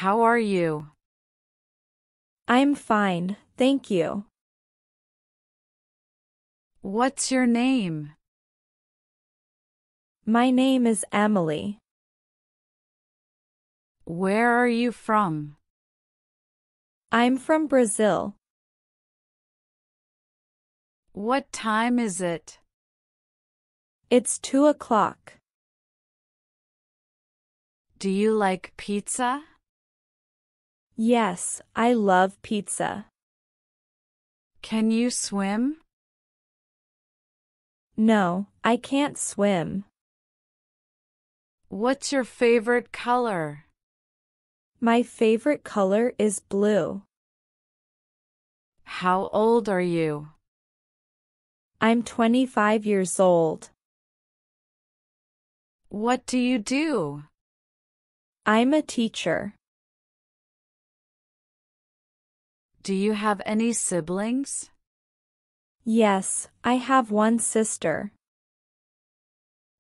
How are you? I'm fine, thank you. What's your name? My name is Emily. Where are you from? I'm from Brazil. What time is it? It's 2 o'clock. Do you like pizza? Yes, I love pizza. Can you swim? No, I can't swim. What's your favorite color? My favorite color is blue. How old are you? I'm 25 years old. What do you do? I'm a teacher. Do you have any siblings? Yes, I have one sister.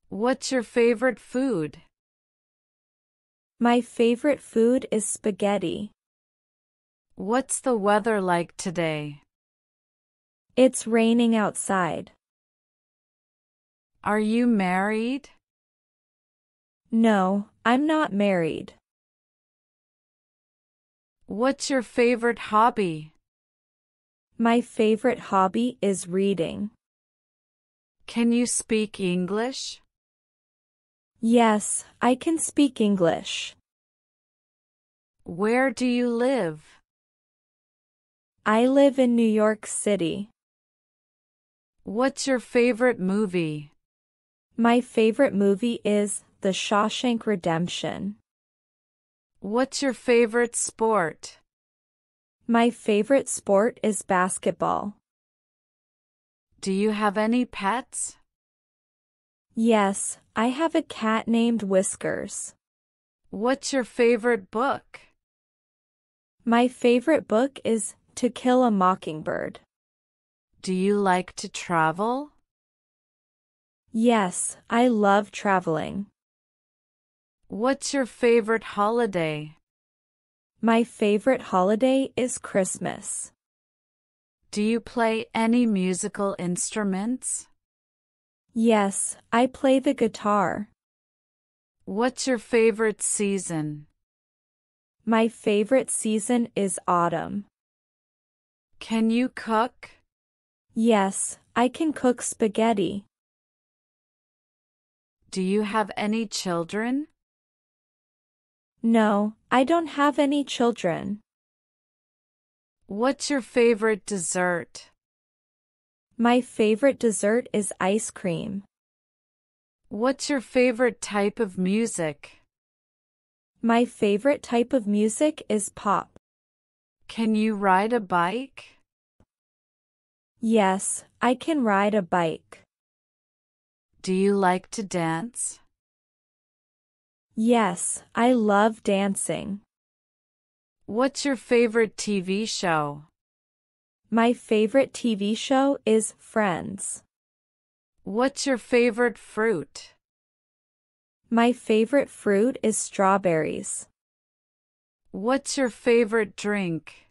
What's your favorite food? My favorite food is spaghetti. What's the weather like today? It's raining outside. Are you married? No, I'm not married. What's your favorite hobby? My favorite hobby is reading. Can you speak English? Yes, I can speak English. Where do you live? I live in New York City. What's your favorite movie? My favorite movie is The Shawshank Redemption. What's your favorite sport? My favorite sport is basketball. Do you have any pets? Yes, I have a cat named Whiskers. What's your favorite book? My favorite book is To Kill a Mockingbird. Do you like to travel? Yes, I love traveling. What's your favorite holiday? My favorite holiday is Christmas. Do you play any musical instruments? Yes, I play the guitar. What's your favorite season? My favorite season is autumn. Can you cook? Yes, I can cook spaghetti. Do you have any children? No, I don't have any children. What's your favorite dessert? My favorite dessert is ice cream. What's your favorite type of music? My favorite type of music is pop. Can you ride a bike? Yes, I can ride a bike. Do you like to dance? Yes, I love dancing. What's your favorite TV show? My favorite TV show is Friends. What's your favorite fruit? My favorite fruit is strawberries. What's your favorite drink?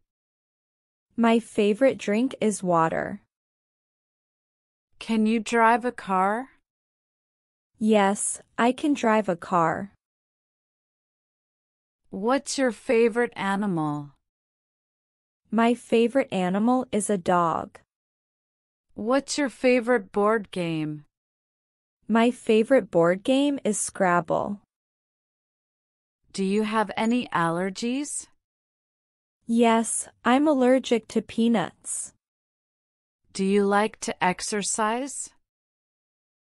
My favorite drink is water. Can you drive a car? Yes, I can drive a car. What's your favorite animal? My favorite animal is a dog. What's your favorite board game? My favorite board game is Scrabble. Do you have any allergies? Yes, I'm allergic to peanuts. Do you like to exercise?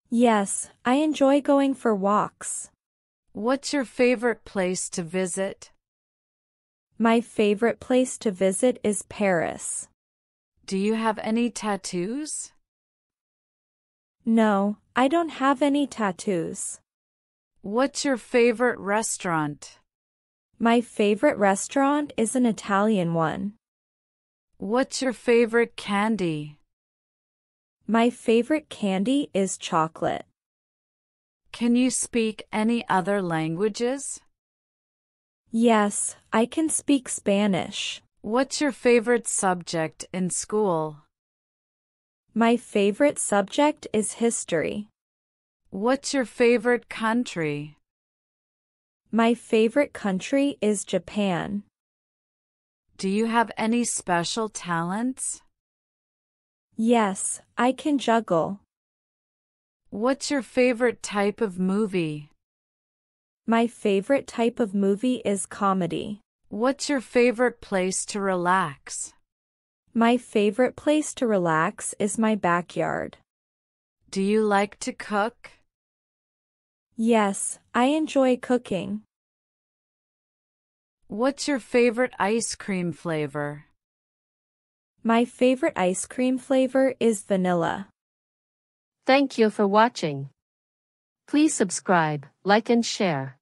Yes, I enjoy going for walks. What's your favorite place to visit? My favorite place to visit is Paris. Do you have any tattoos? No, I don't have any tattoos. What's your favorite restaurant? My favorite restaurant is an Italian one. What's your favorite candy? My favorite candy is chocolate. Can you speak any other languages? Yes, I can speak Spanish. What's your favorite subject in school? My favorite subject is history. What's your favorite country? My favorite country is Japan. Do you have any special talents? Yes, I can juggle. What's your favorite type of movie? My favorite type of movie is comedy. What's your favorite place to relax? My favorite place to relax is my backyard. Do you like to cook? Yes, I enjoy cooking. What's your favorite ice cream flavor? My favorite ice cream flavor is vanilla. Thank you for watching. Please subscribe, like and share.